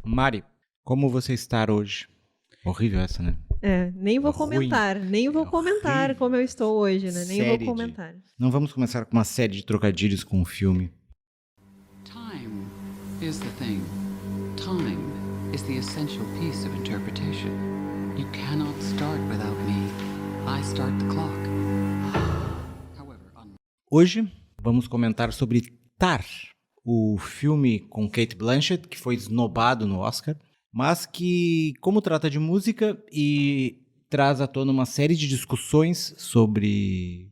Mari, como você está hoje? Horrível essa, né? Nem vou comentar como eu estou hoje, né? Nem vou comentar. Não vamos começar com uma série de trocadilhos com o filme. Time is the thing. Time is the essential piece of interpretation. You cannot start without me. I start the clock. Hoje vamos comentar sobre Tar, o filme com Cate Blanchett, que foi esnobado no Oscar, mas que, como trata de música e traz à tona uma série de discussões sobre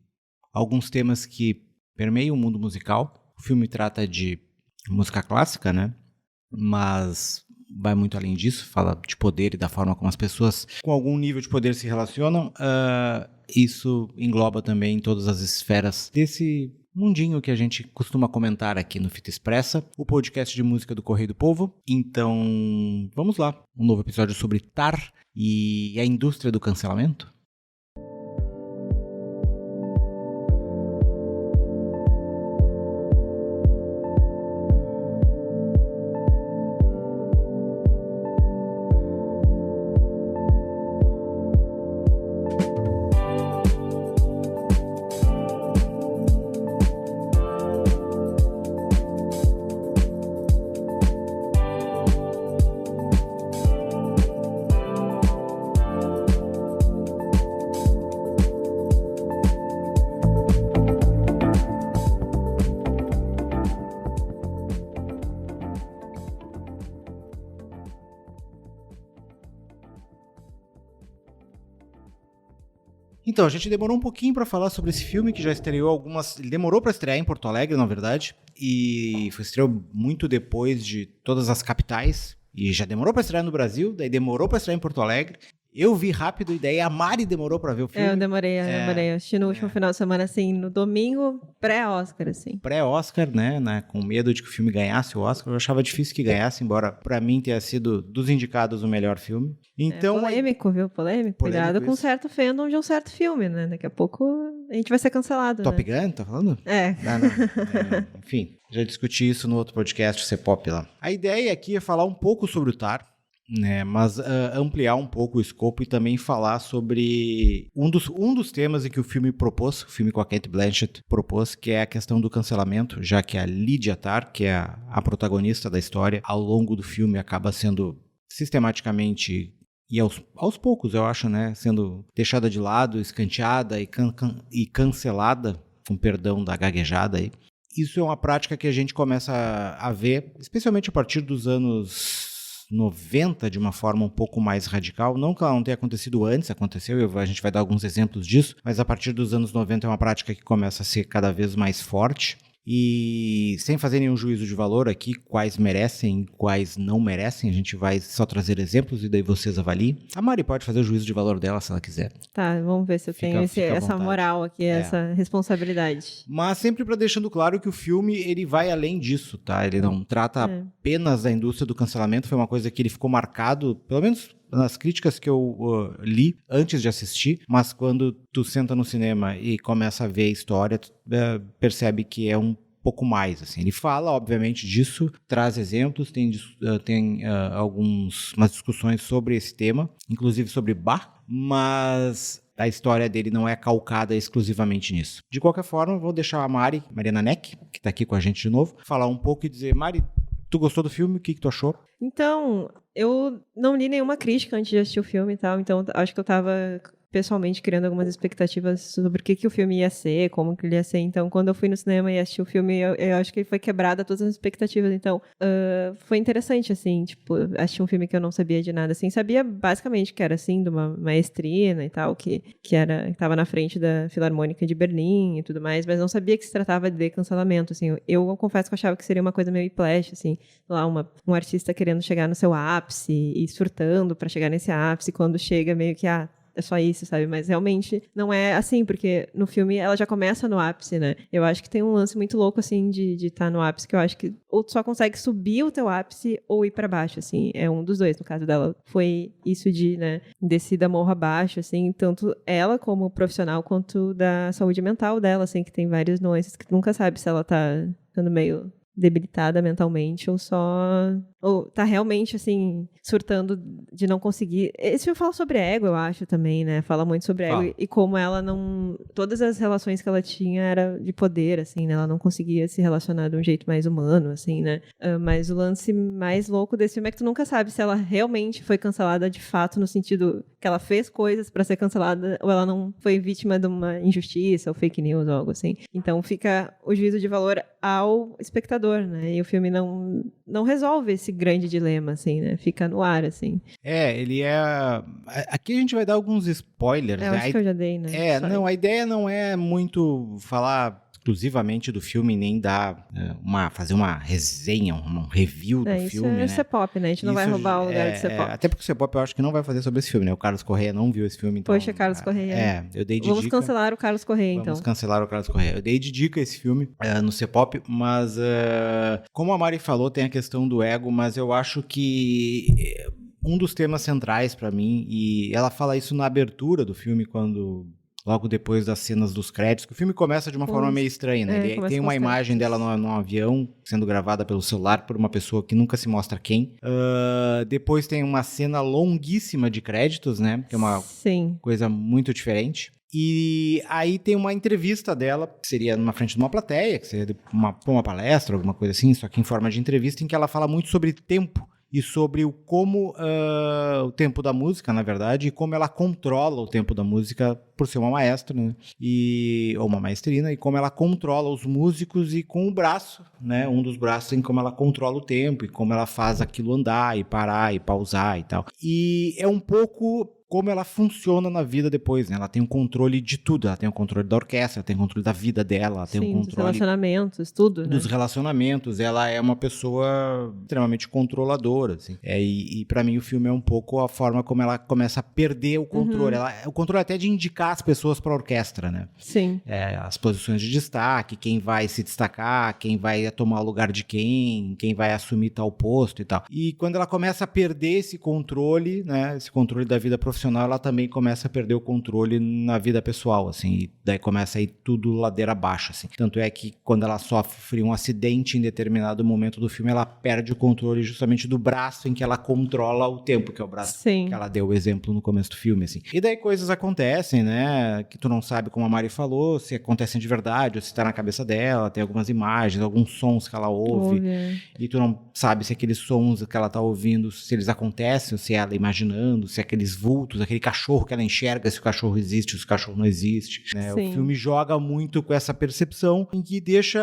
alguns temas que permeiam o mundo musical. O filme trata de música clássica, né? Mas vai muito além disso, fala de poder e da forma como as pessoas com algum nível de poder se relacionam. Isso engloba também todas as esferas desse mundinho que a gente costuma comentar aqui no Fita Expressa, o podcast de música do Correio do Povo. Então, vamos lá. Um novo episódio sobre Tar e a indústria do cancelamento. Então, a gente demorou um pouquinho para falar sobre esse filme, que já estreou algumas... Ele demorou para estrear em Porto Alegre, na verdade, e estreou muito depois de todas as capitais, e já demorou para estrear no Brasil, daí demorou para estrear em Porto Alegre. Eu vi rápido, e daí a Mari demorou pra ver o filme. Eu demorei. Eu assisti no último final de semana, assim, no domingo, pré-Oscar, assim. Pré-Oscar, né? Com medo de que o filme ganhasse o Oscar. Eu achava difícil que ganhasse, embora pra mim tenha sido dos indicados o melhor filme. Então, polêmico, viu? Polêmico. Cuidado com um certo fandom de um certo filme, né? Daqui a pouco a gente vai ser cancelado, Top Gun, tá falando? Não. Enfim, já discuti isso no outro podcast, o C-Pop lá. A ideia aqui é falar um pouco sobre o Tar, né, mas ampliar um pouco o escopo e também falar sobre um dos temas em que o filme propôs, o filme com a Cate Blanchett propôs, que é a questão do cancelamento, já que a Lydia Tar, que é a protagonista da história, ao longo do filme acaba sendo sistematicamente e aos poucos, eu acho, né, sendo deixada de lado, escanteada e cancelada, com perdão da gaguejada aí. Isso é uma prática que a gente começa a ver, especialmente a partir dos anos 90, de uma forma um pouco mais radical. Não que ela não tenha acontecido antes, aconteceu, e a gente vai dar alguns exemplos disso, mas a partir dos anos 90 é uma prática que começa a ser cada vez mais forte. E sem fazer nenhum juízo de valor aqui, quais merecem, quais não merecem, a gente vai só trazer exemplos e daí vocês avaliem. A Mari pode fazer o juízo de valor dela se ela quiser. Tá, vamos ver se eu tenho essa moral aqui, essa responsabilidade. Mas sempre para deixando claro que o filme ele vai além disso, tá? Ele não trata apenas da indústria do cancelamento, foi uma coisa que ele ficou marcado, pelo menos nas críticas que eu li antes de assistir, mas quando tu senta no cinema e começa a ver a história, tu percebe que é um pouco mais, assim. Ele fala, obviamente, disso, traz exemplos, tem umas discussões sobre esse tema, inclusive sobre Bach, mas a história dele não é calcada exclusivamente nisso. De qualquer forma, vou deixar a Mariana Neck, que está aqui com a gente de novo, falar um pouco e dizer, Mari, tu gostou do filme? O que tu achou? Então, eu não li nenhuma crítica antes de assistir o filme e tal, então acho que eu tava pessoalmente criando algumas expectativas sobre o que o filme ia ser, como que ele ia ser. Então, quando eu fui no cinema e assisti o filme, eu acho que foi quebrada todas as expectativas. Então, foi interessante, assim, tipo, assistir um filme que eu não sabia de nada, assim. Sabia, basicamente, que era, assim, de uma maestrina e tal, que tava na frente da Filarmônica de Berlim e tudo mais, mas não sabia que se tratava de cancelamento, assim. Eu confesso que eu achava que seria uma coisa meio Whiplash, assim, lá, um artista querendo chegar no seu ápice e surtando pra chegar nesse ápice, quando chega meio que, é só isso, sabe? Mas realmente não é assim, porque no filme ela já começa no ápice, né? Eu acho que tem um lance muito louco, assim, de estar no ápice, que eu acho que ou tu só consegue subir o teu ápice ou ir pra baixo, assim. É um dos dois. No caso dela, foi isso de, né, descida morro abaixo, assim, tanto ela como profissional, quanto da saúde mental dela, assim, que tem várias nuances que tu nunca sabe se ela tá ficando meio debilitada mentalmente ou tá realmente, assim, surtando de não conseguir. Esse filme fala sobre ego, eu acho, também, né? Fala muito sobre ego e como ela não... Todas as relações que ela tinha era de poder, assim, né? Ela não conseguia se relacionar de um jeito mais humano, assim, né? Mas o lance mais louco desse filme é que tu nunca sabe se ela realmente foi cancelada de fato, no sentido que ela fez coisas pra ser cancelada, ou ela não foi vítima de uma injustiça ou fake news ou algo assim. Então fica o juízo de valor ao espectador, né? E o filme não resolve esse grande dilema, assim, né? Fica no ar, assim. Ele é... Aqui a gente vai dar alguns spoilers. Eu acho que eu já dei, né? Não, a ideia não é muito falar exclusivamente do filme, nem dar fazer uma resenha, um review do filme, né? Isso é C-pop, né? A gente não vai roubar o lugar do C-pop. Até porque o C-pop eu acho que não vai fazer sobre esse filme, né? O Carlos Correia não viu esse filme, então... Poxa, Carlos Correia. Eu dei de Vamos dica. cancelar o Carlos Correia, então. Vamos cancelar o Carlos Correia. Eu dei de dica esse filme no C-pop, mas como a Mari falou, tem a questão do ego, mas eu acho que um dos temas centrais pra mim, e ela fala isso na abertura do filme, logo depois das cenas dos créditos, que o filme começa de uma forma meio estranha, né? Ele tem uma imagem dela num avião, sendo gravada pelo celular por uma pessoa que nunca se mostra quem. Depois tem uma cena longuíssima de créditos, né? Que é uma coisa muito diferente. E aí tem uma entrevista dela, que seria numa frente de uma plateia, que seria uma palestra, alguma coisa assim, só que em forma de entrevista, em que ela fala muito sobre tempo. E sobre o tempo da música, na verdade, e como ela controla o tempo da música por ser uma maestra, né? Ou uma maestrina, e como ela controla os músicos e com o braço, né? Um dos braços em como ela controla o tempo e como ela faz aquilo andar e parar e pausar e tal. E é um pouco como ela funciona na vida depois, né? Ela tem o controle de tudo, ela tem o controle da orquestra, ela tem o controle da vida dela, ela tem o controle... dos relacionamentos, tudo, né? Dos relacionamentos, ela é uma pessoa extremamente controladora, assim. E pra mim o filme é um pouco a forma como ela começa a perder o controle. O controle até de indicar as pessoas pra orquestra, né? Sim. As posições de destaque, quem vai se destacar, quem vai tomar o lugar de quem vai assumir tal posto e tal. E quando ela começa a perder esse controle, né? Esse controle da vida profissional, ela também começa a perder o controle na vida pessoal, assim, e daí começa a ir tudo ladeira abaixo, assim. Tanto é que quando ela sofre um acidente em determinado momento do filme, ela perde o controle justamente do braço em que ela controla o tempo, que é o braço que ela deu o exemplo no começo do filme, assim. E daí coisas acontecem, né, que tu não sabe, como a Mari falou, se acontecem de verdade ou se tá na cabeça dela, tem algumas imagens, alguns sons que ela ouve, e tu não sabe se aqueles sons que ela tá ouvindo, se eles acontecem, ou se é ela imaginando, se é aqueles vultos, aquele cachorro que ela enxerga, se o cachorro existe ou se o cachorro não existe, né? O filme joga muito com essa percepção em que deixa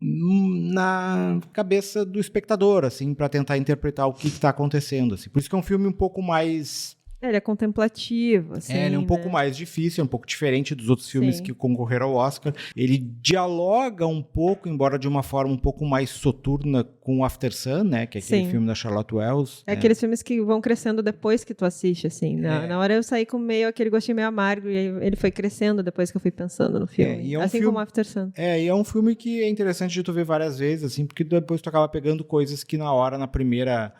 na cabeça do espectador, assim, para tentar interpretar o que está acontecendo, assim. Por isso que é um filme um pouco mais... Ele é contemplativo, assim, ele é um pouco mais difícil, é um pouco diferente dos outros filmes que concorreram ao Oscar. Ele dialoga um pouco, embora de uma forma um pouco mais soturna, com After Sun, né? Que é aquele filme da Charlotte Wells. Aqueles filmes que vão crescendo depois que tu assiste, assim. Na hora eu saí com aquele gostinho meio amargo, e ele foi crescendo depois que eu fui pensando no filme. Assim como After Sun. E é um filme que é interessante de tu ver várias vezes, assim, porque depois tu acaba pegando coisas que na hora, na primeira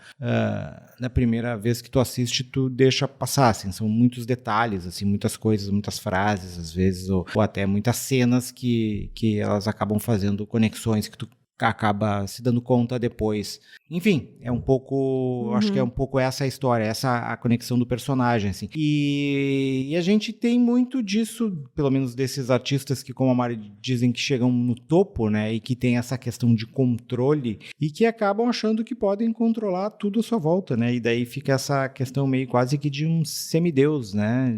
vez que tu assiste, tu deixa passar, assim, são muitos detalhes, assim, muitas coisas, muitas frases, às vezes, ou até muitas cenas que elas acabam fazendo conexões que tu acaba se dando conta depois. Enfim, é um pouco... Acho que é um pouco essa a história, essa a conexão do personagem, assim. E a gente tem muito disso, pelo menos desses artistas que, como a Mari dizem, que chegam no topo, né? E que tem essa questão de controle e que acabam achando que podem controlar tudo à sua volta, né? E daí fica essa questão meio quase que de um semideus, né?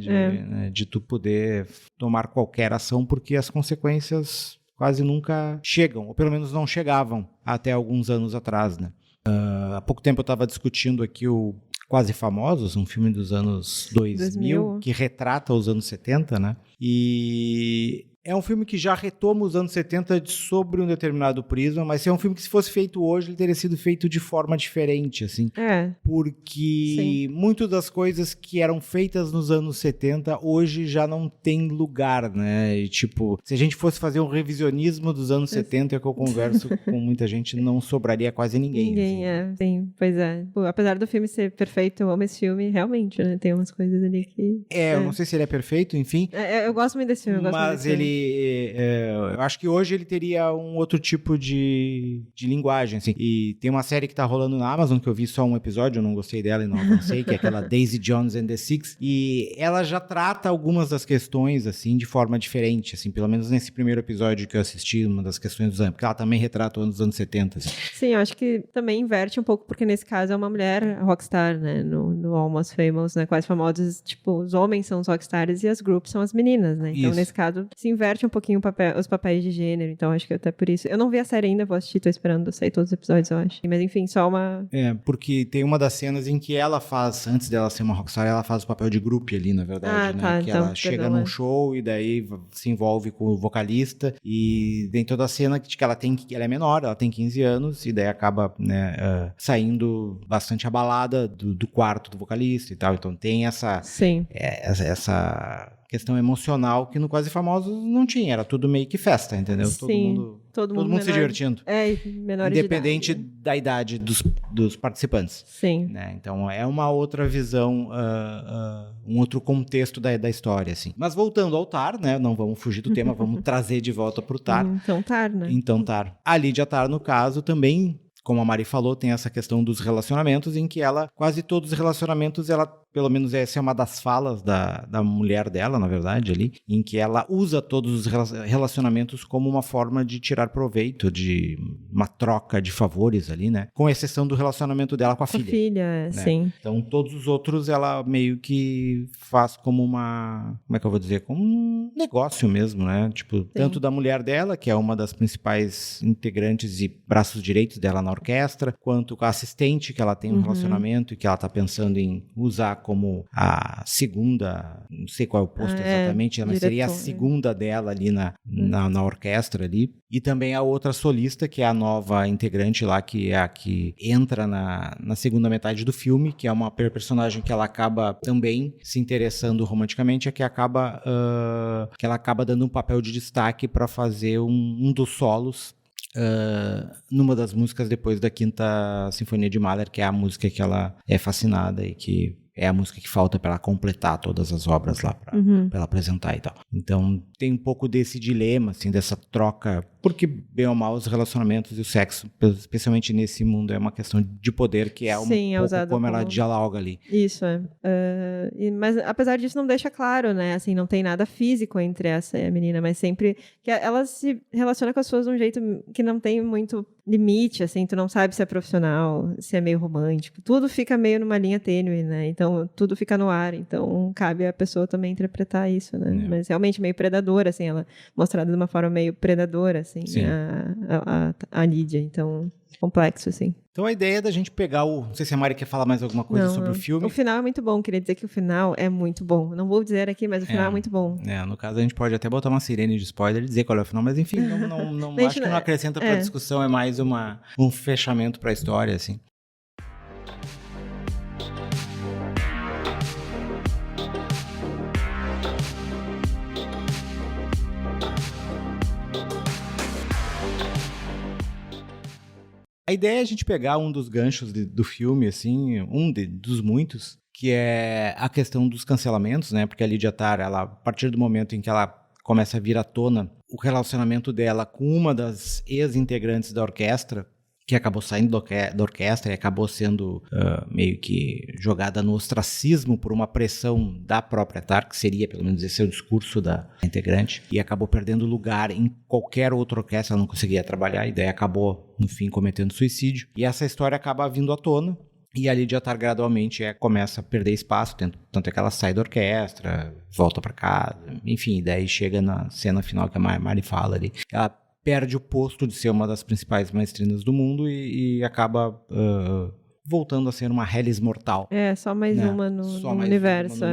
De tu poder tomar qualquer ação porque as consequências quase nunca chegam, ou pelo menos não chegavam até alguns anos atrás, né? Há pouco tempo eu estava discutindo aqui o Quase Famosos, um filme dos anos 2000 que retrata os anos 70, né? E é um filme que já retoma os anos 70 sobre um determinado prisma, mas é um filme que, se fosse feito hoje, ele teria sido feito de forma diferente, assim. Porque muitas das coisas que eram feitas nos anos 70, hoje já não tem lugar, né? E, tipo, se a gente fosse fazer um revisionismo dos anos 70, é que eu converso com muita gente, não sobraria quase ninguém. Assim. Sim, pois é. Pô, apesar do filme ser perfeito, eu amo esse filme, realmente, né? Tem umas coisas ali que... Eu não sei se ele é perfeito, enfim. Eu gosto muito desse filme, mas ele eu acho que hoje ele teria um outro tipo de linguagem, assim. E tem uma série que tá rolando na Amazon, que eu vi só um episódio, eu não gostei dela e não avancei, que é aquela Daisy Jones and the Six, e ela já trata algumas das questões, assim, de forma diferente, assim, pelo menos nesse primeiro episódio que eu assisti, uma das questões dos anos, porque ela também retrata os anos 70, assim. Sim, eu acho que também inverte um pouco, porque nesse caso é uma mulher rockstar, né, no Almost Famous, né, quais famosos, tipo, os homens são os rockstars e as groups são as meninas, né, então Isso. nesse caso se inverte um pouquinho os papéis de gênero, então acho que até por isso, eu não vi a série ainda, vou assistir, tô esperando sair todos os episódios, eu acho, mas enfim, só uma... Porque tem uma das cenas em que ela faz, antes dela ser uma rockstar, ela faz o papel de grupo ali, na verdade, né, tá, que então, ela chega num show e daí se envolve com o vocalista e tem toda a cena que ela é menor, ela tem 15 anos e daí acaba, né, saindo bastante abalada do quarto do vocalista e tal, então tem essa questão emocional que no Quase Famosos não tinha, era tudo meio que festa, entendeu? Sim, todo mundo se divertindo. Menores independente de idade, da idade dos participantes. Sim. Né? Então é uma outra visão, um outro contexto da história, assim. Mas voltando ao Tar, né? Não vamos fugir do tema, vamos trazer de volta pro Tar. Então Tar, né? Então Tar. A Lydia Tar, no caso, também, como a Mari falou, tem essa questão dos relacionamentos, em que quase todos os relacionamentos, pelo menos essa é uma das falas da mulher dela, na verdade, ali, em que ela usa todos os relacionamentos como uma forma de tirar proveito, de uma troca de favores ali, né? Com exceção do relacionamento dela com a filha. Com a filha, né? sim. Então, todos os outros ela meio que faz como como é que eu vou dizer? Como um negócio mesmo, né? Tipo, sim. Tanto da mulher dela, que é uma das principais integrantes e braços direitos dela na orquestra, quanto com a assistente, que ela tem um relacionamento e que ela tá pensando em usar como a segunda, não sei qual é o posto exatamente, mas seria a segunda dela ali na orquestra ali. E também a outra solista, que é a nova integrante lá, que é a que entra na segunda metade do filme, que é uma personagem que ela acaba também se interessando romanticamente, que ela acaba dando um papel de destaque para fazer um dos solos numa das músicas depois da Quinta Sinfonia de Mahler, que é a música que ela é fascinada e que é a música que falta para ela completar todas as obras lá, para ela apresentar e tal. Então, tem um pouco desse dilema, assim, dessa troca, porque, bem ou mal, os relacionamentos e o sexo, especialmente nesse mundo, é uma questão de poder, que é pouco como ela dialoga ali. Isso, mas, apesar disso, não deixa claro, né? Assim, não tem nada físico entre essa e a menina, mas sempre que ela se relaciona com as pessoas de um jeito que não tem muito limite, assim, tu não sabe se é profissional, se é meio romântico, tudo fica meio numa linha tênue, né? Então, tudo fica no ar, então cabe a pessoa também interpretar isso, né? Mas realmente meio predadora, assim, ela mostrada de uma forma meio predadora, assim, a Lídia, então complexo, assim. Então a ideia é da gente pegar não sei se a Mari quer falar mais alguma coisa sobre o filme. O final é muito bom, queria dizer que o final é muito bom. Não vou dizer aqui, mas o final é muito bom. No caso a gente pode até botar uma sirene de spoiler e dizer qual é o final, mas enfim, não acho que não acrescenta pra discussão, é mais um fechamento pra história, assim. A ideia é a gente pegar um dos ganchos do filme, assim, dos muitos, que é a questão dos cancelamentos, né? Porque a Lydia Tar, a partir do momento em que ela começa a vir à tona, o relacionamento dela com uma das ex-integrantes da orquestra, que acabou saindo da orquestra e acabou sendo meio que jogada no ostracismo por uma pressão da própria Tar, que seria, pelo menos, esse é o discurso da integrante, e acabou perdendo lugar em qualquer outra orquestra, ela não conseguia trabalhar, e daí acabou, no fim, cometendo suicídio. E essa história acaba vindo à tona, e a Lydia Tar gradualmente começa a perder espaço, tanto é que ela sai da orquestra, volta pra casa, enfim, daí chega na cena final que a Mari fala ali. Ela perde o posto de ser uma das principais maestrinas do mundo e acaba voltando a ser uma Hellis mortal. Só mais uma no universo.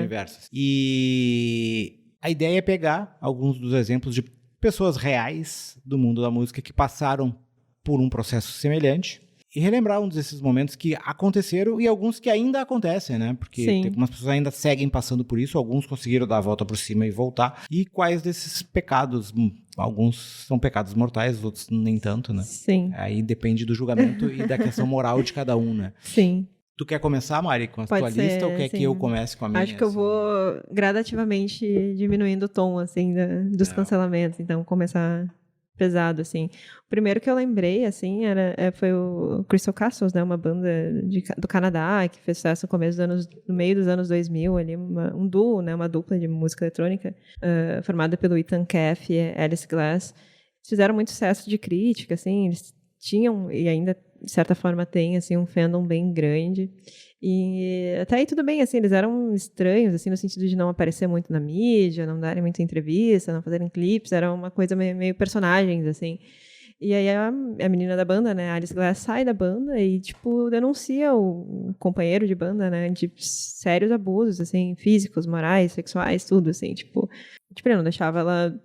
E a ideia é pegar alguns dos exemplos de pessoas reais do mundo da música que passaram por um processo semelhante e relembrar um desses momentos que aconteceram e alguns que ainda acontecem, né? Porque tem algumas pessoas ainda seguem passando por isso, alguns conseguiram dar a volta por cima e voltar. E quais desses pecados, alguns são pecados mortais, outros nem tanto, né? Sim. Aí depende do julgamento e da questão moral de cada um, né? Sim. Tu quer começar, Mari, com a Pode tua ser, lista ou quer sim. que eu comece com a minha? Acho que eu vou gradativamente diminuindo o tom, assim, dos cancelamentos. Então, começar pesado, assim. O primeiro que eu lembrei, assim, foi o Crystal Castles, né? Uma banda do Canadá que fez sucesso no meio dos anos 2000, ali, um duo, né? Uma dupla de música eletrônica, formada pelo Ethan Keff e Alice Glass. Eles fizeram muito sucesso de crítica, assim, eles tinham, e ainda, de certa forma, tem, assim, um fandom bem grande. E até aí tudo bem, assim, eles eram estranhos, assim, no sentido de não aparecer muito na mídia, não darem muita entrevista, não fazerem clipes, era uma coisa meio personagens, assim. E aí a menina da banda, né, a Alice Glass, sai da banda e, tipo, denuncia o companheiro de banda, né, de sérios abusos, assim, físicos, morais, sexuais, tudo, assim, tipo, ele não deixava ela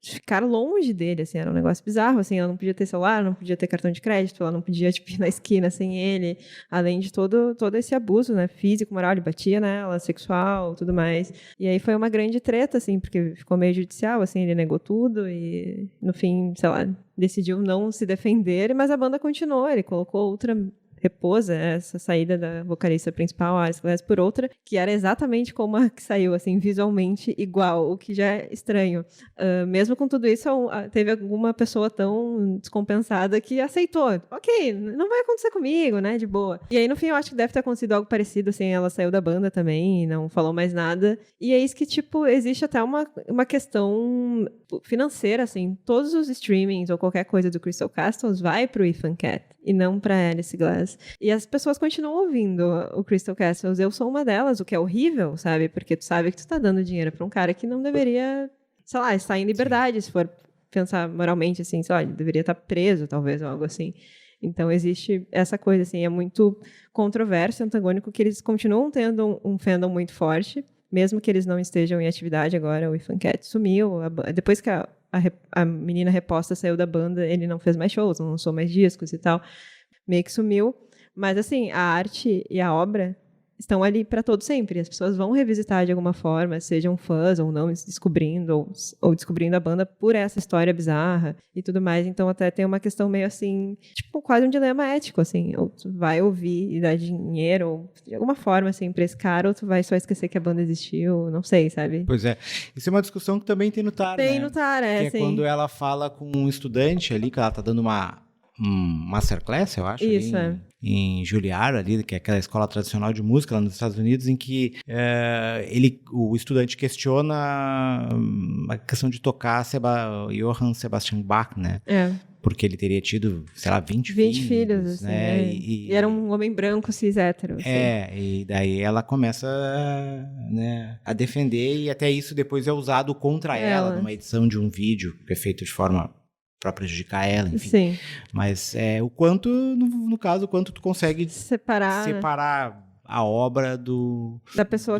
ficar longe dele, assim, era um negócio bizarro, assim, ela não podia ter celular, não podia ter cartão de crédito, ela não podia, tipo, ir na esquina sem ele, além de todo esse abuso, né, físico, moral, ele batia nela, sexual, tudo mais, e aí foi uma grande treta, assim, porque ficou meio judicial, assim, ele negou tudo e, no fim, sei lá, decidiu não se defender, mas a banda continuou, ele colocou outra repôs essa saída da vocalista principal, a Alice Glass, por outra, que era exatamente como a que saiu, assim, visualmente igual, o que já é estranho. Mesmo com tudo isso, teve alguma pessoa tão descompensada que aceitou. Ok, não vai acontecer comigo, né, de boa. E aí, no fim, eu acho que deve ter acontecido algo parecido, assim, ela saiu da banda também e não falou mais nada. E é isso que, tipo, existe até uma questão financeira, assim, todos os streamings ou qualquer coisa do Crystal Castles vai pro Ethan Cat e não pra Alice Glass. E as pessoas continuam ouvindo o Crystal Castles. Eu sou uma delas, o que é horrível, sabe? Porque tu sabe que tu tá dando dinheiro pra um cara que não deveria, sei lá, estar em liberdade, se for pensar moralmente, assim, sei lá, ele deveria estar preso, talvez, ou algo assim. Então, existe essa coisa, assim, é muito controverso, antagônico, que eles continuam tendo um fandom muito forte, mesmo que eles não estejam em atividade agora. O Ethan Cat sumiu, depois que a menina reposta saiu da banda, ele não fez mais shows, não lançou mais discos e tal, meio que sumiu. Mas, assim, a arte e a obra estão ali para todo sempre. As pessoas vão revisitar de alguma forma, sejam fãs ou não, descobrindo ou descobrindo a banda por essa história bizarra e tudo mais. Então, até tem uma questão meio assim, tipo, quase um dilema ético, assim. Ou tu vai ouvir e dar dinheiro, ou de alguma forma, assim, pra esse cara, ou tu vai só esquecer que a banda existiu, não sei, sabe? Pois é. Isso é uma discussão que também tem no TAR, né? Tem no TAR, que sim. É quando ela fala com um estudante ali, que ela tá dando uma masterclass, eu acho. Isso, ali, em Juilliard, ali, que é aquela escola tradicional de música lá nos Estados Unidos, em que o estudante questiona a questão de tocar Johann Sebastian Bach, né? Porque ele teria tido, sei lá, 20 filhos, assim, né? E era um homem branco, cis hétero. Assim. E daí ela começa, né, a defender, e até isso depois é usado contra ela numa edição de um vídeo que é feito de forma para prejudicar ela, enfim. Sim. Mas o quanto, no caso, o quanto tu consegue separar a obra do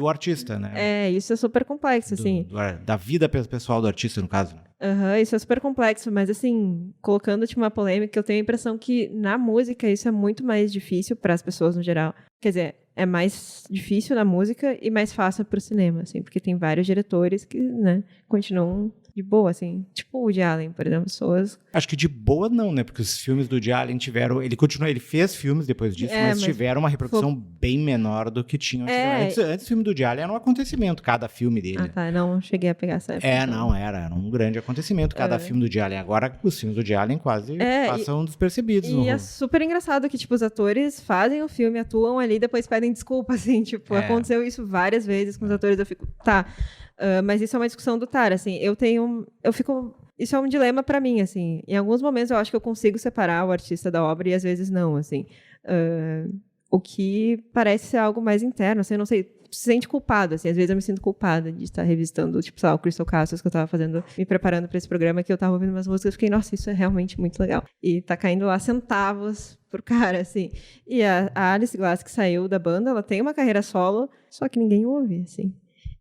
artista, né? Isso é super complexo, assim. Da vida pessoal do artista, no caso. Isso é super complexo, mas assim, colocando tipo, uma polêmica, eu tenho a impressão que na música isso é muito mais difícil para as pessoas no geral. Quer dizer, é mais difícil na música e mais fácil pro cinema, assim, porque tem vários diretores que, né, continuam de boa, assim. Tipo o Woody Allen, por exemplo, pessoas... Acho que de boa não, né? Porque os filmes do Woody Allen tiveram... Ele fez filmes depois disso, mas tiveram uma repercussão bem menor do que tinham antigamente. Antes o filme do Woody Allen era um acontecimento, cada filme dele. Ah, tá. Não cheguei a pegar essa época. Era um grande acontecimento, cada filme do Woody Allen. Agora, os filmes do Woody Allen quase passam despercebidos. E é super engraçado que, tipo, os atores fazem o filme, atuam ali, depois pedem desculpa, assim, tipo, aconteceu isso várias vezes com os atores, eu fico, tá... mas isso é uma discussão do TAR, assim, isso é um dilema pra mim, assim, em alguns momentos eu acho que eu consigo separar o artista da obra e às vezes não, assim, o que parece ser algo mais interno, assim, eu não sei, se sente culpado, assim, às vezes eu me sinto culpada de estar revisitando, tipo, sei lá, o Crystal Castles que eu tava fazendo, me preparando pra esse programa, que eu tava ouvindo umas músicas, fiquei, nossa, isso é realmente muito legal, e tá caindo lá centavos pro cara, assim, e a Alice Glass que saiu da banda, ela tem uma carreira solo, só que ninguém ouve, assim.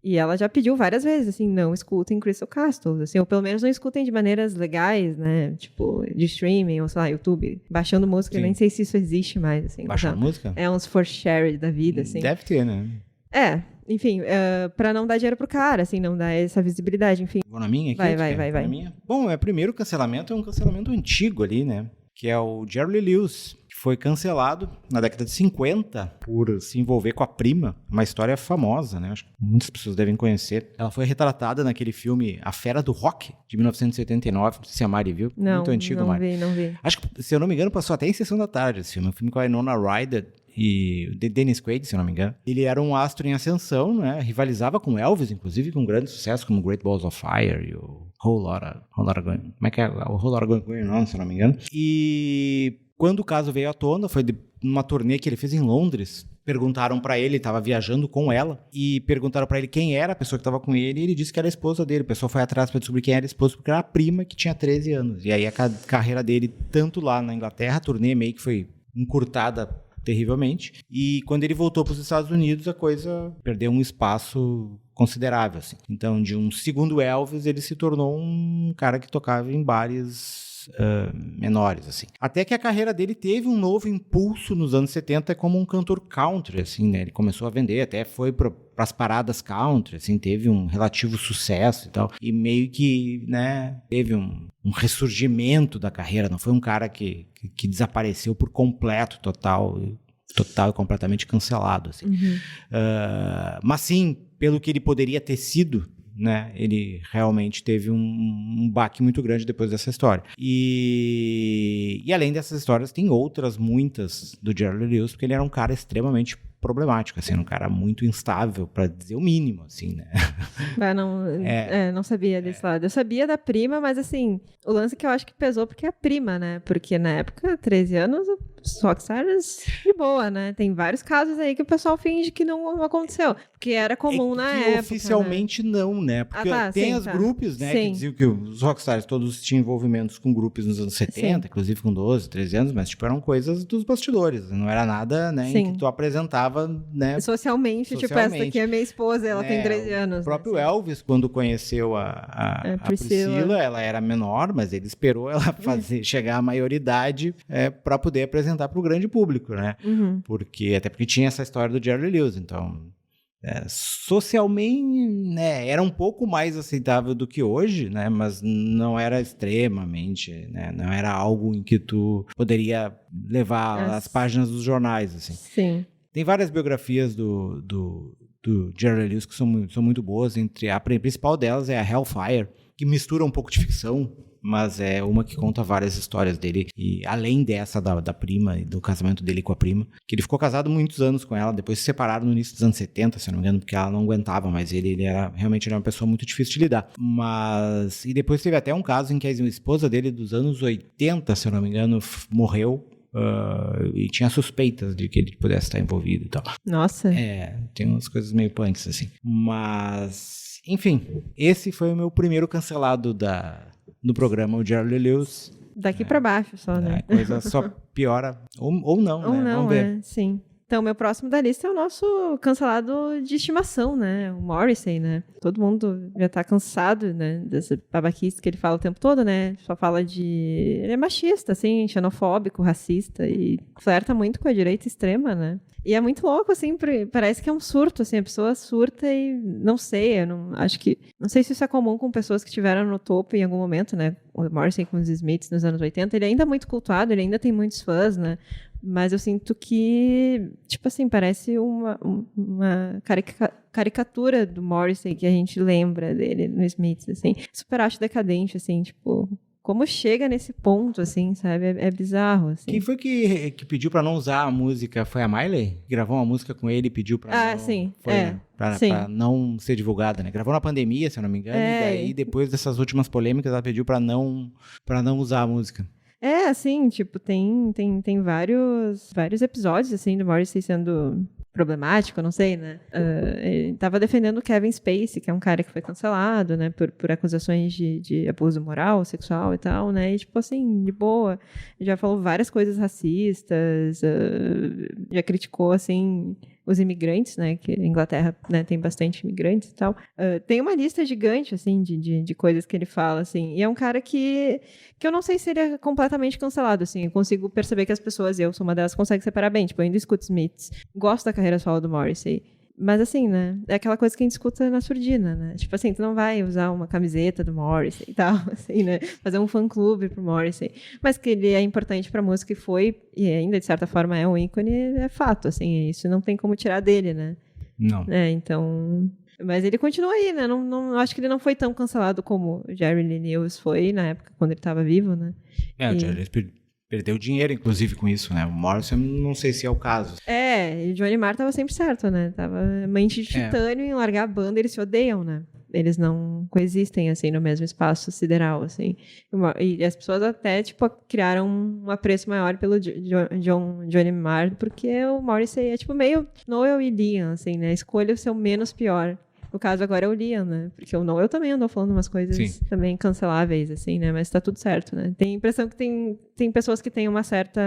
E ela já pediu várias vezes, assim, não escutem Crystal Castles, assim, ou pelo menos não escutem de maneiras legais, né, tipo, de streaming, ou sei lá, YouTube, baixando música, eu nem sei se isso existe mais, assim. Baixando música? É uns for share da vida, assim. Deve ter, né? Enfim, pra não dar dinheiro pro cara, assim, não dar essa visibilidade, enfim. Vou na minha aqui? Vai. Na minha? Bom, primeiro cancelamento é um cancelamento antigo ali, né? que é o Jerry Lee Lewis, que foi cancelado na década de 50 por se envolver com a prima. Uma história famosa, né? Acho que muitas pessoas devem conhecer. Ela foi retratada naquele filme A Fera do Rock, de 1979. Não sei se a Mari viu. Não, muito antigo, Mari. Não vi. Acho que, se eu não me engano, passou até em Sessão da Tarde esse filme. Um filme com a Winona Ryder e o Dennis Quaid, se eu não me engano. Ele era um astro em ascensão, né? Rivalizava com Elvis, inclusive, com grandes sucessos como Great Balls of Fire e o Whole Lotta Going. Como é que é? O Whole Lotta Going On, se eu não me engano. E quando o caso veio à tona, foi numa turnê que ele fez em Londres. Perguntaram pra ele estava viajando com ela, e perguntaram pra ele quem era a pessoa que estava com ele, e ele disse que era a esposa dele. O pessoal foi atrás pra descobrir quem era a esposa, porque era a prima que tinha 13 anos. E aí a carreira dele, tanto lá na Inglaterra, a turnê meio que foi encurtada terrivelmente, e quando ele voltou para os Estados Unidos, a coisa perdeu um espaço considerável, assim. Então, de um segundo Elvis, ele se tornou um cara que tocava em bares menores, assim. Até que a carreira dele teve um novo impulso nos anos 70 como um cantor country, assim, né? Ele começou a vender, até foi para as paradas country, assim, teve um relativo sucesso e tal, e meio que, né, teve um ressurgimento da carreira. Não foi um cara que desapareceu por completo, total e completamente cancelado, assim. Mas sim, pelo que ele poderia ter sido, né, ele realmente teve um baque muito grande depois dessa história. E além dessas histórias, tem outras muitas do Jerry Lee Lewis, porque ele era um cara extremamente problemático, assim, um cara muito instável, para dizer o mínimo, assim, né? Não sabia desse lado. Eu sabia da prima, mas assim, o lance que eu acho que pesou porque é a prima, né? Porque na época, 13 anos, os rockstars de boa, né? Tem vários casos aí que o pessoal finge que não aconteceu, porque era comum na época. Oficialmente, né? Não, né? Porque tem os grupos, né? Que diziam que os rockstars todos tinham envolvimentos com grupos nos anos 70, inclusive com 12, 13 anos, mas tipo, eram coisas dos bastidores, não era nada, né, em que tu apresentava, né? Socialmente, tipo, essa aqui é minha esposa, ela tem 13 anos. O próprio Elvis, quando conheceu a Priscila, ela era menor, mas ele esperou ela chegar à maioridade para poder apresentar para o grande público, né? Até porque tinha essa história do Jerry Lee Lewis, então socialmente, né, era um pouco mais aceitável do que hoje, né, mas não era extremamente, né, não era algo em que tu poderia levar as páginas dos jornais, assim. Sim. Tem várias biografias do Jerry Lee Lewis que são muito boas. Entre a principal delas é a Hellfire, que mistura um pouco de ficção, mas é uma que conta várias histórias dele. E além dessa da prima e do casamento dele com a prima, que ele ficou casado muitos anos com ela, depois se separaram no início dos anos 70, se eu não me engano, porque ela não aguentava mais ele realmente era uma pessoa muito difícil de lidar. E depois teve até um caso em que a esposa dele dos anos 80, se eu não me engano, morreu. E tinha suspeitas de que ele pudesse estar envolvido e tal. Nossa. Tem umas coisas meio punks, assim. Mas, enfim, esse foi o meu primeiro cancelado do programa, o Jerry Lee Lewis. Daqui pra baixo só, né? A coisa só piora, ou não, né? Vamos ver. Sim. Então, meu próximo da lista é o nosso cancelado de estimação, né? O Morrissey, né? Todo mundo já tá cansado, né? Dessa babaquice que ele fala o tempo todo, né? Só fala de... Ele é machista, assim, xenofóbico, racista e flerta muito com a direita extrema, né? E é muito louco, assim, parece que é um surto, assim, a pessoa surta e não sei, não sei se isso é comum com pessoas que estiveram no topo em algum momento, né? O Morrissey com os Smiths nos anos 80, ele ainda é muito cultuado, ele ainda tem muitos fãs, né? Mas eu sinto que, tipo assim, parece uma caricatura do Morrissey que a gente lembra dele no Smiths, assim. Super acho decadente, assim, tipo... Como chega nesse ponto, assim, sabe? É bizarro, assim. Quem foi que pediu pra não usar a música? Foi a Miley? Gravou uma música com ele e pediu pra não... Sim. Foi, né? Pra não ser divulgada, né? Gravou na pandemia, se eu não me engano. E daí, depois dessas últimas polêmicas, ela pediu pra não usar a música. Assim, tipo, tem vários episódios, assim, do Morrissey sendo problemático, não sei, né? Ele tava defendendo o Kevin Spacey, que é um cara que foi cancelado, né? Por acusações de abuso moral, sexual e tal, né? E, tipo assim, de boa. Já falou várias coisas racistas, já criticou, assim... os imigrantes, né, que a Inglaterra, né, tem bastante imigrantes e tal. Tem uma lista gigante, assim, de coisas que ele fala, assim, e é um cara que eu não sei se ele é completamente cancelado, assim, eu consigo perceber que as pessoas, eu sou uma delas, consegue separar bem, tipo, eu ainda escuto Smiths, gosto da carreira solo do Morrissey, Mas assim, né? É aquela coisa que a gente escuta na surdina, né? Tipo assim, tu não vai usar uma camiseta do Morrissey e tal, assim, né? Fazer um fã-clube pro Morrissey. Mas que ele é importante pra música e foi, e ainda de certa forma é um ícone, é fato, assim. Isso não tem como tirar dele, né? Não. Então... Mas ele continua aí, né? Não, acho que ele não foi tão cancelado como o Jerry Lee Lewis foi na época, quando ele estava vivo, né? O Jerry Lewis perdeu dinheiro, inclusive, com isso, né? O Morrison, não sei se é o caso. E o Johnny Marr tava sempre certo, né? Tava mente de titânio em largar a banda, eles se odeiam, né? Eles não coexistem, assim, no mesmo espaço sideral, assim. E as pessoas até, tipo, criaram um apreço maior pelo Johnny Marr, porque o Morrissey é, tipo, meio Noel e Liam, assim, né? Escolha o seu menos pior. No caso, agora é o Liam, né? Porque o Noel também andou falando umas coisas também canceláveis, assim, né? Mas tá tudo certo, né? Tem a impressão que tem pessoas que têm uma certa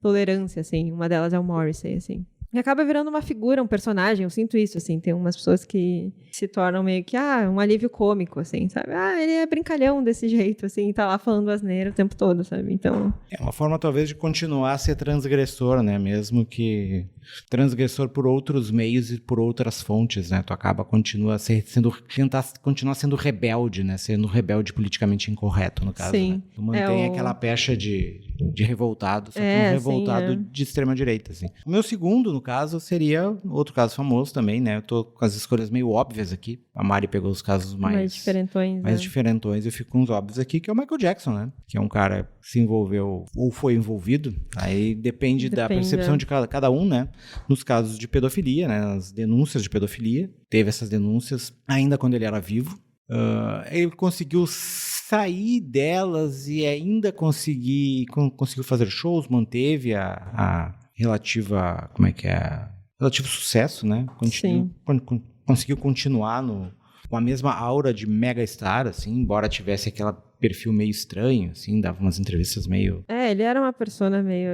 tolerância, assim. Uma delas é o Morrissey, assim. E acaba virando uma figura, um personagem, eu sinto isso, assim. Tem umas pessoas que se tornam meio que, um alívio cômico, assim, sabe? Ele é brincalhão desse jeito, assim, tá lá falando asneira o tempo todo, sabe? Então... É uma forma, talvez, de continuar a ser transgressor, né? Mesmo que transgressor por outros meios e por outras fontes, né? Tu tentar continuar sendo rebelde, né? Sendo rebelde politicamente incorreto, no caso, Sim. Né? Tu mantém aquela pecha de revoltado, só que um revoltado de extrema-direita, assim. O meu segundo, no caso, seria outro caso famoso também, né? Eu tô com as escolhas meio óbvias aqui. A Mari pegou os casos mais diferentões. Eu fico com os óbvios aqui, que é o Michael Jackson, né? Que é um cara que se envolveu ou foi envolvido. Aí depende da percepção de cada um, né? Nos casos de pedofilia, né? As denúncias de pedofilia. Teve essas denúncias ainda quando ele era vivo. Ele conseguiu sair delas e ainda conseguiu fazer shows, manteve a relativa, relativo sucesso, né? Conseguiu continuar com a mesma aura de mega star, assim, embora tivesse aquele perfil meio estranho, assim, dava umas entrevistas meio... ele era uma persona meio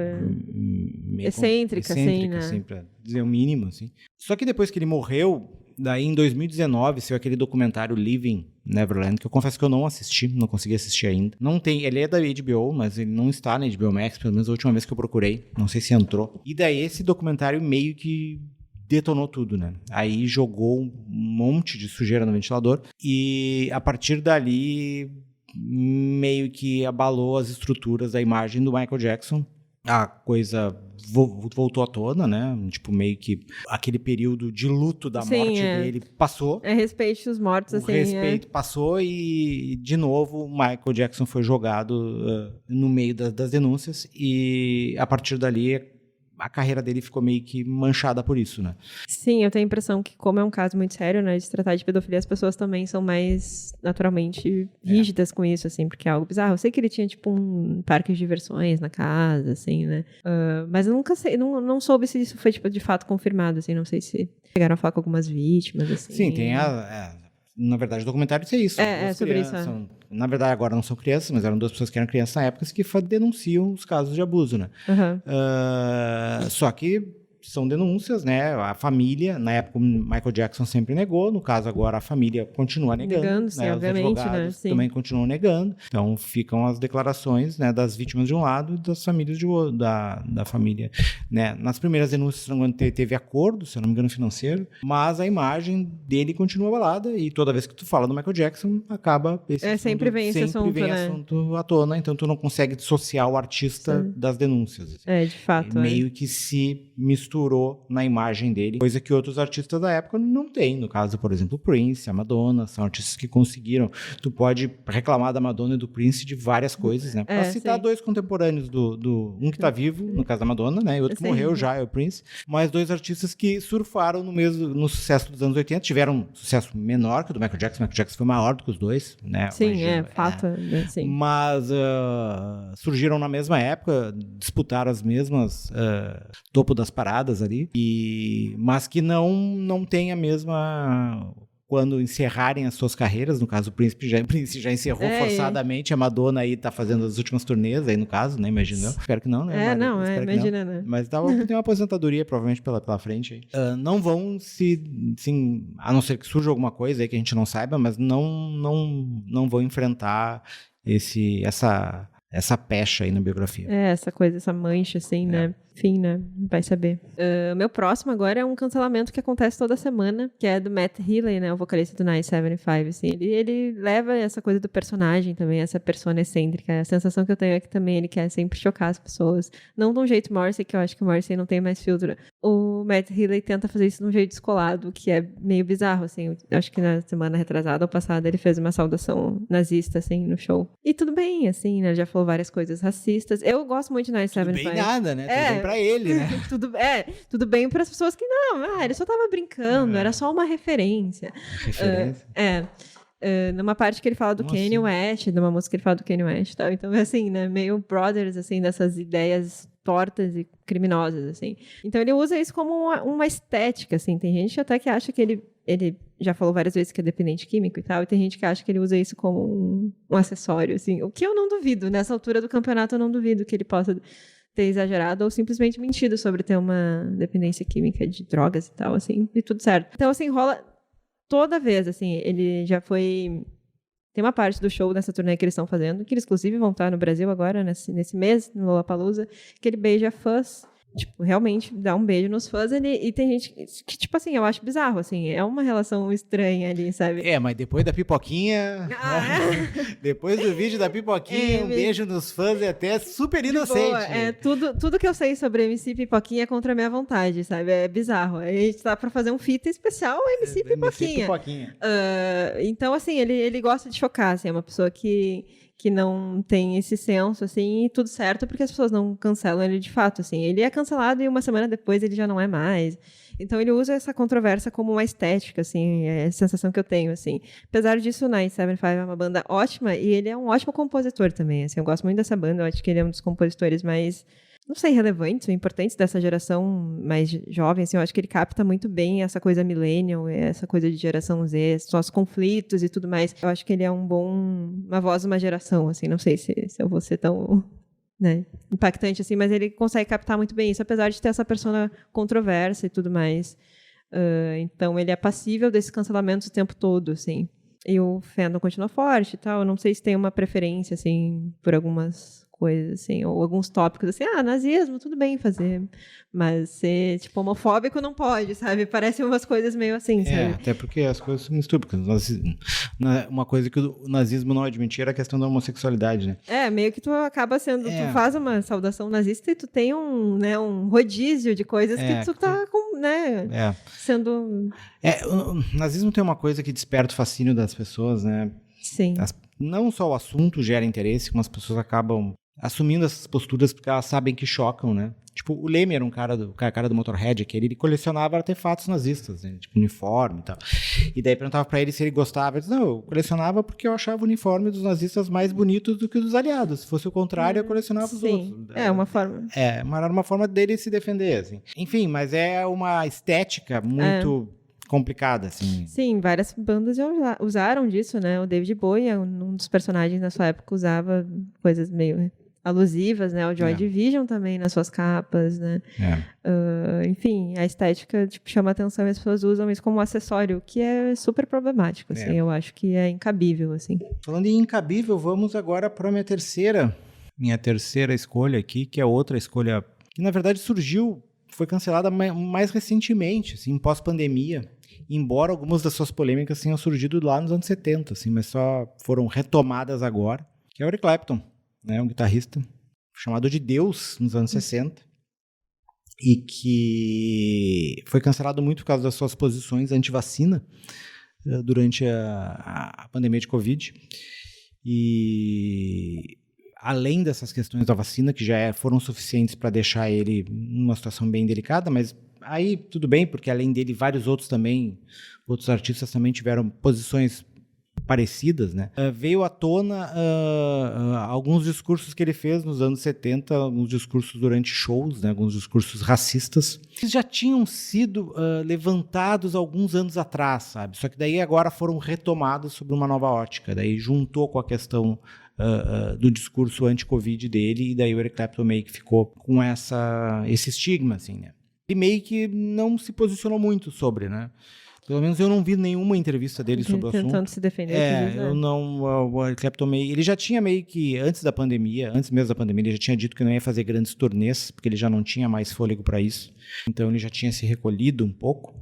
excêntrica, assim, né? Assim, pra dizer o mínimo, assim. Só que depois que ele morreu, daí em 2019, saiu aquele documentário Living Neverland, que eu confesso que eu não assisti, não consegui assistir ainda. Não tem, ele é da HBO, mas ele não está na HBO Max, pelo menos a última vez que eu procurei, não sei se entrou. E daí esse documentário meio que detonou tudo, né? Aí jogou um monte de sujeira no ventilador e a partir dali meio que abalou as estruturas da imagem do Michael Jackson. A coisa voltou à tona, né? Tipo, meio que aquele período de luto da morte dele passou. Respeite os mortos, assim. O respeito passou e, de novo, o Michael Jackson foi jogado no meio das denúncias e, a partir dali, a carreira dele ficou meio que manchada por isso, né? Sim, eu tenho a impressão que, como é um caso muito sério, né, de se tratar de pedofilia, as pessoas também são mais naturalmente rígidas com isso, assim, porque é algo bizarro. Eu sei que ele tinha, tipo, um parque de diversões na casa, assim, né? Mas eu nunca sei, não soube se isso foi, tipo, de fato confirmado, assim, não sei se chegaram a falar com algumas vítimas, assim. Sim, tem na verdade, o documentário é isso. Sobre isso. Na verdade, agora não são crianças, mas eram duas pessoas que eram crianças na época que denunciam os casos de abuso, né? Só que são denúncias, né? A família, na época o Michael Jackson sempre negou, no caso agora a família continua negando, sim, né? obviamente, os advogados né? também continuam negando. Então ficam as declarações, né, das vítimas de um lado e das famílias da família, né? Nas primeiras denúncias teve acordo, se eu não me engano, financeiro, mas a imagem dele continua abalada e toda vez que tu fala do Michael Jackson, acaba sempre vem esse assunto à tona, então tu não consegue dissociar o artista das denúncias. Assim. De fato. Meio que se misturou na imagem dele, coisa que outros artistas da época não têm. No caso, por exemplo, o Prince, a Madonna, são artistas que conseguiram. Tu pode reclamar da Madonna e do Prince de várias coisas, né? Pra citar dois contemporâneos um que tá vivo, no caso da Madonna, né? E outro que morreu já, é o Prince. Mas dois artistas que surfaram no sucesso dos anos 80, tiveram um sucesso menor que o do Michael Jackson. O Michael Jackson foi maior do que os dois, né? Sim, fato. Sim. Mas surgiram na mesma época, disputaram as mesmas topo das paradas ali, mas que não tem a mesma... Quando encerrarem as suas carreiras, no caso o Prince já encerrou forçadamente, a Madonna aí tá fazendo as últimas turnês aí no caso, né, imagina. Espero que não, né? Imagina, né? Mas tem uma aposentadoria provavelmente pela frente aí. Não vão a não ser que surja alguma coisa aí que a gente não saiba, mas não vão enfrentar essa essa pecha aí na biografia. Essa coisa, essa mancha, assim, né? Enfim, né? Vai saber. Meu próximo agora é um cancelamento que acontece toda semana, que é do Matt Healy, né? O vocalista do 975, assim. Ele leva essa coisa do personagem também, essa persona excêntrica. A sensação que eu tenho é que também ele quer sempre chocar as pessoas. Não de um jeito Morrissey, que eu acho que o Morrissey não tem mais filtro. O Matt Healy tenta fazer isso de um jeito descolado, que é meio bizarro, assim. Eu acho que na semana retrasada ou passada ele fez uma saudação nazista, assim, no show. E tudo bem, assim, né? Já falou várias coisas racistas. Eu gosto muito de 975. Tudo bem nada, né? Tudo bem pra ele, né? tudo bem para as pessoas que não, ele só tava brincando, era só uma referência. Numa parte que ele fala do Kanye West, numa música que ele fala do Kanye West e tal. Então, assim, né, meio brothers, assim, dessas ideias tortas e criminosas, assim. Então, ele usa isso como uma estética, assim. Tem gente até que acha que ele já falou várias vezes que é dependente químico e tal, e tem gente que acha que ele usa isso como um acessório, assim. O que eu não duvido. Nessa altura do campeonato, eu não duvido que ele possa ter exagerado ou simplesmente mentido sobre ter uma dependência química de drogas e tal, assim, e tudo certo. Então, assim, rola toda vez, assim, ele já foi... Tem uma parte do show nessa turnê que eles estão fazendo, que eles, inclusive, vão estar no Brasil agora, nesse mês, no Lollapalooza, que ele beija fãs, tipo, realmente dá um beijo nos fãs, e tem gente que, tipo assim, eu acho bizarro, assim, é uma relação estranha ali, sabe? Mas depois da pipoquinha, depois do vídeo da pipoquinha, um beijo nos fãs é até super inocente. Tudo que eu sei sobre MC Pipoquinha é contra a minha vontade, sabe? É bizarro. A gente tá pra fazer um fita especial MC Pipoquinha. Então, assim, ele gosta de chocar, assim, é uma pessoa que não tem esse senso, assim, e tudo certo, porque as pessoas não cancelam ele de fato, assim. Ele é cancelado e uma semana depois ele já não é mais. Então, ele usa essa controvérsia como uma estética, assim, é a sensação que eu tenho, assim. Apesar disso, o 975 é uma banda ótima e ele é um ótimo compositor também, assim. Eu gosto muito dessa banda, eu acho que ele é um dos compositores mais... não sei, relevantes ou importantes dessa geração mais jovem, assim, eu acho que ele capta muito bem essa coisa millennial, essa coisa de geração Z, só os conflitos e tudo mais. Eu acho que ele é uma voz de uma geração, assim, não sei se eu vou ser tão, né, impactante, assim, mas ele consegue captar muito bem isso, apesar de ter essa persona controversa e tudo mais. Então, ele é passível desses cancelamentos o tempo todo, assim. E o fandom continua forte e tal, eu não sei se tem uma preferência, assim, por algumas coisas, assim, ou alguns tópicos, assim, nazismo, tudo bem fazer, mas ser, tipo, homofóbico não pode, sabe? Parecem umas coisas meio assim, sabe? Até porque as coisas são estúpidas. Uma coisa que o nazismo não admitia era a questão da homossexualidade, né? Meio que tu acaba sendo, tu faz uma saudação nazista e tu tem um rodízio de coisas que tu tá com, né, sendo... O nazismo tem uma coisa que desperta o fascínio das pessoas, né? Sim. Não só o assunto gera interesse, como as pessoas acabam assumindo essas posturas porque elas sabem que chocam, né? Tipo, o Leme era um cara do Motorhead, que ele colecionava artefatos nazistas, né? Tipo, uniforme e tal. E daí perguntava pra ele se ele gostava. Ele disse, não, eu colecionava porque eu achava o uniforme dos nazistas mais bonitos do que o dos aliados. Se fosse o contrário, eu colecionava os outros. É uma forma. Era uma forma dele se defender, assim. Enfim, mas é uma estética muito... complicada, assim. Sim, várias bandas já usaram disso, né? O David Bowie, um dos personagens na sua época, usava coisas meio alusivas, né? O Joy Division também nas suas capas, né? Enfim, a estética chama atenção e as pessoas usam isso como acessório, que é super problemático, assim. Eu acho que é incabível, assim. Falando em incabível, vamos agora para minha terceira escolha aqui, que é outra escolha que, na verdade, foi cancelada mais recentemente, assim, pós-pandemia, embora algumas das suas polêmicas tenham surgido lá nos anos 70, assim, mas só foram retomadas agora, que é o Eric Clapton, né, um guitarrista chamado de Deus nos anos 60, e que foi cancelado muito por causa das suas posições anti-vacina durante a pandemia de Covid. E além dessas questões da vacina, que já foram suficientes para deixar ele numa situação bem delicada, mas aí tudo bem, porque além dele, vários outros artistas também tiveram posições parecidas, né? Veio à tona alguns discursos que ele fez nos anos 70, alguns discursos durante shows, né? Alguns discursos racistas. Eles já tinham sido levantados alguns anos atrás, sabe? Só que daí agora foram retomados sob uma nova ótica. Daí juntou com a questão do discurso anti-Covid dele, e daí o Eric Clapton meio que ficou com esse estigma, assim, né? Ele meio que não se posicionou muito sobre, né? Pelo menos eu não vi nenhuma entrevista dele sobre o assunto. Tentando se defender. Eu não... O Eric Clapton ele já tinha meio que, antes mesmo da pandemia, ele já tinha dito que não ia fazer grandes turnês, porque ele já não tinha mais fôlego para isso. Então ele já tinha se recolhido um pouco,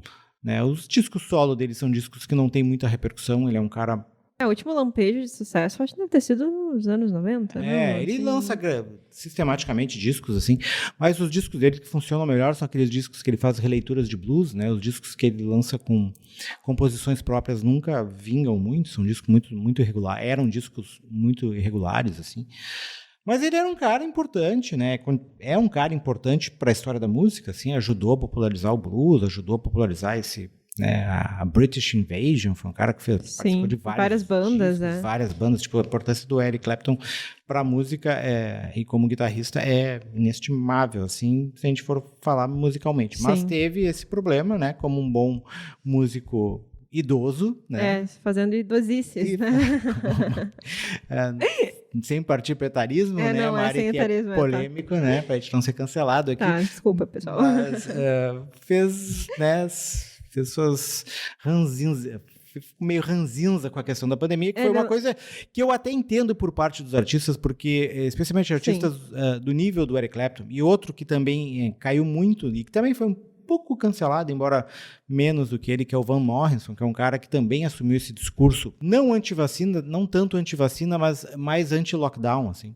né? Os discos solo dele são discos que não tem muita repercussão, ele é um cara... O último lampejo de sucesso, acho que deve ter sido nos anos 90, né? Ele lança sistematicamente discos, assim, mas os discos dele que funcionam melhor são aqueles discos que ele faz releituras de blues, né? Os discos que ele lança com composições próprias nunca vingam muito, são discos muito, muito irregulares, eram discos muito irregulares, assim. Mas ele era um cara importante, né? É um cara importante para a história da música, assim, ajudou a popularizar o blues, ajudou a popularizar esse... a British Invasion, foi um cara que participou de várias bandas, discos, várias bandas, tipo, a importância do Eric Clapton para a música e como guitarrista é inestimável, assim, se a gente for falar musicalmente. Sim. Mas teve esse problema, né, como um bom músico idoso, né? Fazendo idosices, né? Sem partir para etarismo, né? Uma área que é polêmico, né? Pra gente não ser cancelado aqui. Desculpa, pessoal. Mas fez, né... pessoas meio ranzinza com a questão da pandemia, que foi uma coisa que eu até entendo por parte dos artistas, porque, especialmente artistas do nível do Eric Clapton, e outro que também caiu muito, e que também foi um pouco cancelado, embora menos do que ele, que é o Van Morrison, que é um cara que também assumiu esse discurso, não anti-vacina, não tanto anti-vacina, mas mais anti-lockdown, assim.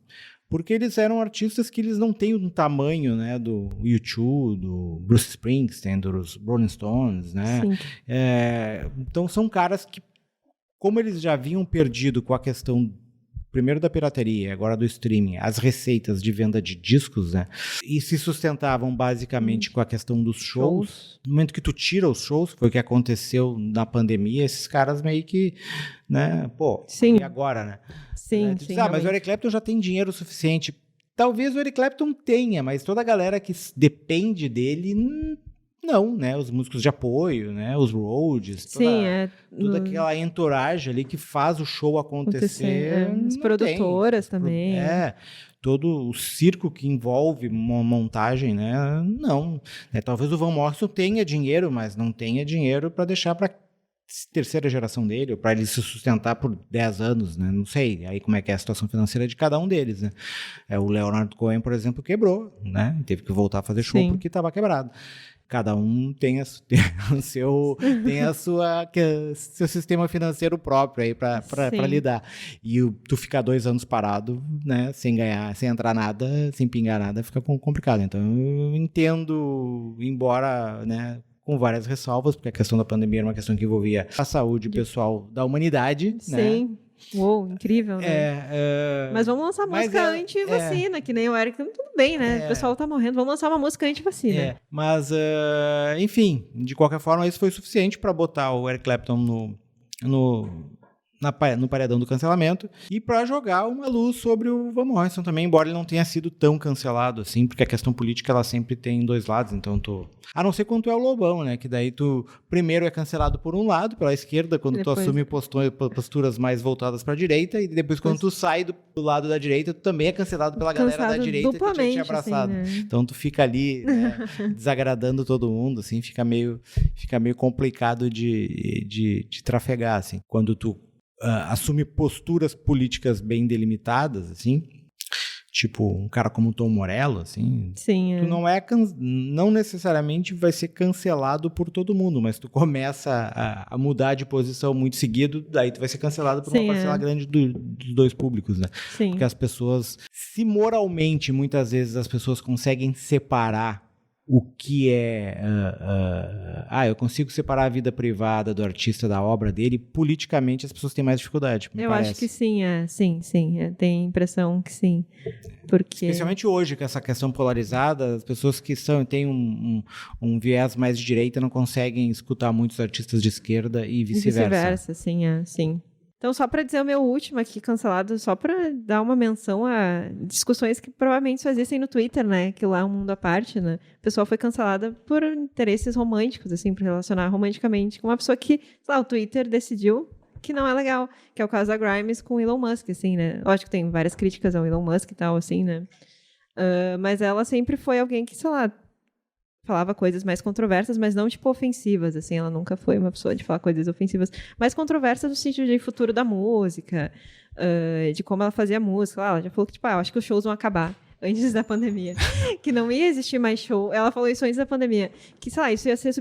Porque eles eram artistas que eles não têm um tamanho, né, do U2, do Bruce Springsteen, dos Rolling Stones, né? Então são caras que, como eles já haviam perdido com a questão, primeiro da pirateria, agora do streaming, as receitas de venda de discos, né? E se sustentavam basicamente com a questão dos shows. No momento que tu tira os shows, foi o que aconteceu na pandemia, esses caras meio que, né, e agora, né? Sim, mas o Eric Clapton já tem dinheiro suficiente. Talvez o Eric Clapton tenha, mas toda a galera que depende dele, não, né? Os músicos de apoio, né? Os roadies, toda aquela entourage ali que faz o show acontecer. As produtoras também. Todo o circo que envolve uma montagem, né? Não. Talvez o Van Morrison tenha dinheiro, mas não tenha dinheiro para deixar para terceira geração dele, ou para ele se sustentar por 10 anos, né? Não sei aí como é que é a situação financeira de cada um deles, né? O Leonard Cohen, por exemplo, quebrou, né? Teve que voltar a fazer show porque estava quebrado. Cada um tem seu sistema financeiro próprio aí para lidar. E tu ficar 2 anos parado, né, sem ganhar, sem entrar nada, sem pingar nada, fica complicado. Então eu entendo, embora, né, com várias ressalvas, porque a questão da pandemia era uma questão que envolvia a saúde pessoal da humanidade. Sim. Né? Uou, incrível, né? Mas vamos lançar música anti-vacina, que nem o Eric, tudo bem, né? O pessoal tá morrendo, vamos lançar uma música anti-vacina. Mas, enfim, de qualquer forma, isso foi suficiente para botar o Eric Clapton no paredão do cancelamento e para jogar uma luz sobre o Van Morrison também, embora ele não tenha sido tão cancelado assim, porque a questão política ela sempre tem 2 lados, então a não ser quando tu é o Lobão, né, que daí tu primeiro é cancelado por um lado, pela esquerda, quando tu assume posturas mais voltadas para a direita, e depois quando tu sai do lado da direita, tu também é cancelado pela galera da direita que tinha te abraçado. Assim, né? Então tu fica ali, né, desagradando todo mundo, assim, fica meio complicado de trafegar, assim, quando tu assume posturas políticas bem delimitadas, assim, tipo um cara como o Tom Morello, assim, tu não necessariamente vai ser cancelado por todo mundo, mas tu começa a mudar de posição muito seguido, daí tu vai ser cancelado por uma parcela grande dos 2 públicos, né? Sim. Porque as pessoas, se moralmente, muitas vezes as pessoas conseguem separar o que eu consigo separar a vida privada do artista da obra dele, politicamente as pessoas têm mais dificuldade, me parece. Acho que sim, sim, tem a impressão que sim, porque... Especialmente hoje, com essa questão polarizada, as pessoas que têm um viés mais de direita não conseguem escutar muitos artistas de esquerda e vice-versa. Sim. Então, só para dizer o meu último aqui cancelado, só para dar uma menção a discussões que provavelmente só existem no Twitter, né? Que lá é um mundo à parte, né? O pessoal foi cancelada por interesses românticos, assim, por relacionar romanticamente com uma pessoa que, sei lá, o Twitter decidiu que não é legal, que é o caso da Grimes com o Elon Musk, assim, né? Lógico que tem várias críticas ao Elon Musk e tal, assim, né? Mas ela sempre foi alguém que, sei lá, falava coisas mais controversas, mas não, tipo, ofensivas, assim. Ela nunca foi uma pessoa de falar coisas ofensivas, mas controversas no sentido de futuro da música, de como ela fazia música. Ela já falou que, tipo, eu acho que os shows vão acabar antes da pandemia, que não ia existir mais show. Ela falou isso antes da pandemia, que, sei lá, isso ia ser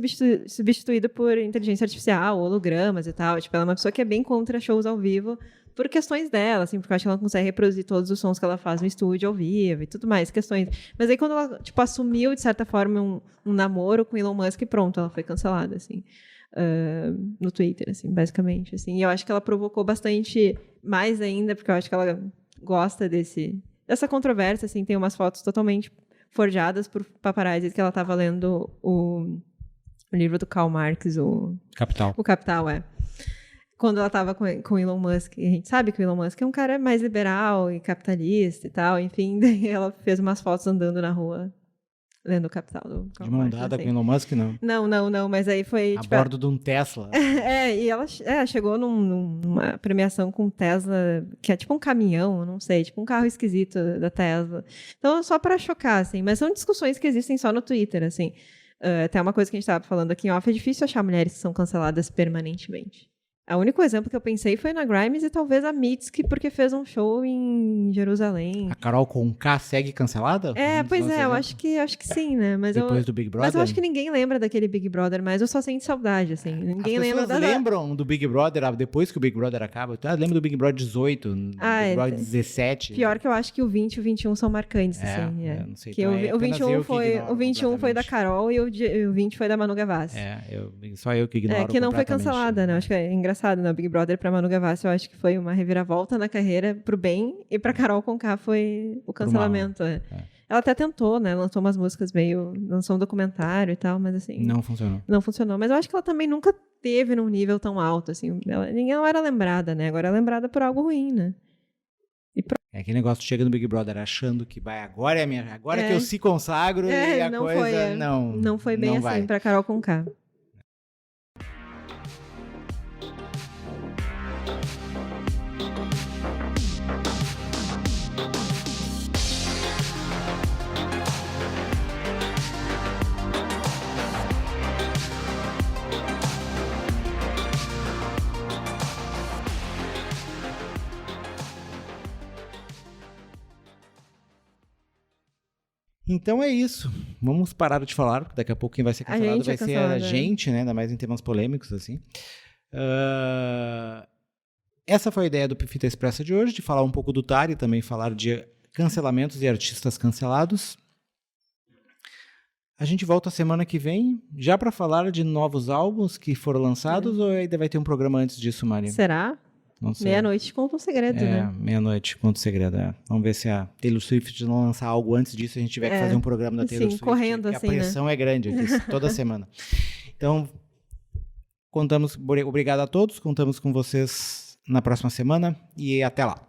substituído por inteligência artificial, hologramas e tal. Tipo, ela é uma pessoa que é bem contra shows ao vivo, por questões dela, assim, porque eu acho que ela não consegue reproduzir todos os sons que ela faz no estúdio ao vivo e tudo mais, questões. Mas aí quando ela, tipo, assumiu, de certa forma, um namoro com Elon Musk, pronto, ela foi cancelada, assim, no Twitter, assim, basicamente, assim. E eu acho que ela provocou bastante mais ainda, porque eu acho que ela gosta dessa controvérsia, assim, tem umas fotos totalmente forjadas por paparazzi que ela estava lendo o livro do Karl Marx, Capital. O Capital, quando ela estava com o Elon Musk. A gente sabe que o Elon Musk é um cara mais liberal e capitalista e tal, enfim, daí ela fez umas fotos andando na rua, lendo o Capital do Karl De mão Marx, dada assim. com o Elon Musk, não? Não, mas aí foi... A tipo, bordo de um Tesla. e ela chegou numa premiação com Tesla, que é tipo um caminhão, eu não sei, tipo um carro esquisito da Tesla. Então, só para chocar, assim, mas são discussões que existem só no Twitter, assim. Até uma coisa que a gente estava falando aqui em off, é difícil achar mulheres que são canceladas permanentemente. O único exemplo que eu pensei foi na Grimes e talvez a Mitski, porque fez um show em Jerusalém. A Carol Conká segue cancelada? Pois é, eu acho que sim, né? Mas depois do Big Brother? Mas eu acho que ninguém lembra daquele Big Brother, mas eu só sinto saudade, assim. Ninguém lembra As pessoas lembram do Big Brother depois que o Big Brother acaba? Lembra do Big Brother 18, do Big Brother 17? Pior que eu acho que o 20 e o 21 são marcantes, assim. Eu não sei. Que o 21 foi da Carol e o 20 foi da Manu Gavassi. Só eu que ignoro. Que não foi cancelada, né? Acho que é engraçado, né? O Big Brother pra Manu Gavassi, eu acho que foi uma reviravolta na carreira pro bem, e pra Carol Conká foi o cancelamento. Ela até tentou, né? Lançou umas músicas lançou um documentário e tal, mas assim... Não funcionou. Não funcionou, mas eu acho que ela também nunca teve num nível tão alto, assim. Ninguém era lembrada, né? Agora é lembrada por algo ruim, né? É aquele negócio, chega no Big Brother achando que agora que eu se consagro e a coisa não foi bem não assim pra Carol Conká. Então é isso. Vamos parar de falar, porque daqui a pouco quem vai ser cancelado vai ser a gente, né? Ainda mais em temas polêmicos, assim. Essa foi a ideia do Fita Expressa de hoje, de falar um pouco do TAR e também falar de cancelamentos e artistas cancelados. A gente volta semana que vem, já para falar de novos álbuns que foram lançados, ou ainda vai ter um programa antes disso, Mari? Será? Não sei. Meia-noite conta um segredo, né? Meia-noite conta um segredo, Vamos ver se a Taylor Swift não lançar algo antes disso, a gente tiver que fazer um programa da Taylor Swift. Correndo assim, a pressão é grande aqui, toda semana. Então, obrigado a todos, contamos com vocês na próxima semana e até lá.